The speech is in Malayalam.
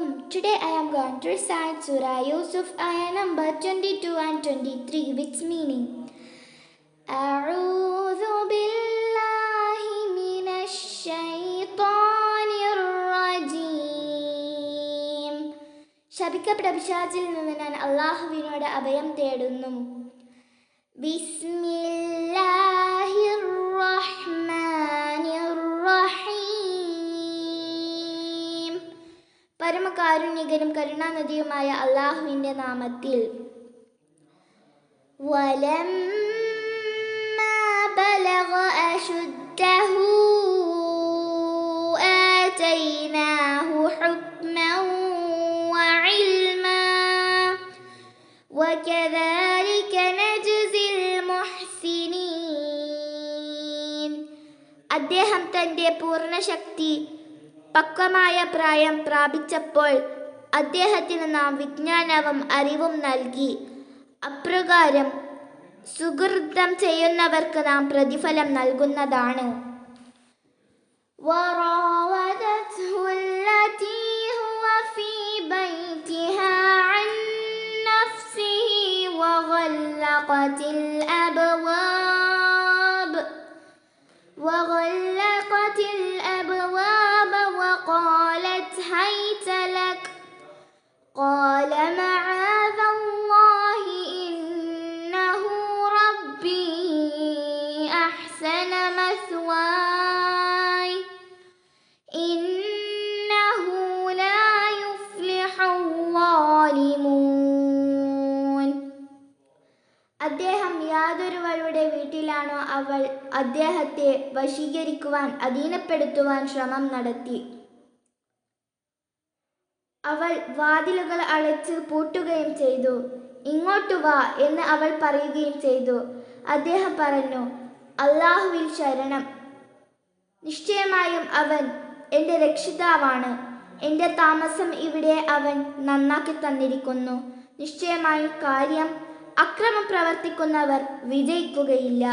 Today I am going to recite Surah Yusuf ayah number 22 and 23 with meaning. أعوذ بالله من الشيطان الرجيم. ശപിക്കപ്പെട്ട പിശാചിൽ നിന്ന് ഞാൻ അല്ലാഹുവിനോട് അഭയം തേടുന്നു. ബിസ്മില്ലാഹിർ റഹ്മാനിർ റഹീം. പരമകാരുണ്യകനും കരുണാനിധിയുമായ അല്ലാഹുവിൻ്റെ നാമത്തിൽ. വലമ്മാ ബലഗ അശുദ്ധഹു ആതൈനാഹു ഹുക്മൻ വഇൽമാ വകദാലിക നജ്സിൽ മുഹ്സിനീൻ. അദ്ദേഹം തൻ്റെ പൂർണ്ണശക്തി പക്വമായ പ്രായം പ്രാപിച്ചപ്പോൾ അദ്ദേഹത്തിന് നാം വിജ്ഞാനവും അറിവും നൽകി. അപ്രകാരം സുകൃതം ചെയ്യുന്നവർക്ക് നാം പ്രതിഫലം നൽകുന്നതാണ്. وراودته التي هو في بيتها عن نفسه وغلقت الأبواب وقالت هيت لك قال معاذ الله إنه ربي أحسن مثواي إنه لا يفلح الظالمون. അദ്ദേഹം യാതൊരുവളുടെ വീട്ടിലാണോ അവൾ അദ്ദേഹത്തെ വശീകരിക്കുവാൻ അധീനപ്പെടുത്തുവാൻ ശ്രമം നടത്തി. അവൾ വാതിലുകൾ അടച്ച് പൂട്ടുകയും ചെയ്തു. ഇങ്ങോട്ട് വാ എന്ന് അവൾ പറയുകയും ചെയ്തു. അദ്ദേഹം പറഞ്ഞു, അല്ലാഹുവിൽ ശരണം. നിശ്ചയമായും അവൻ എൻ്റെ രക്ഷിതാവാണ്. എൻ്റെ താമസം ഇവിടെ അവൻ നന്നാക്കി തന്നിരിക്കുന്നു. നിശ്ചയമായും കാര്യം അക്രമം പ്രവർത്തിക്കുന്നവർ വിജയിക്കുകയില്ല.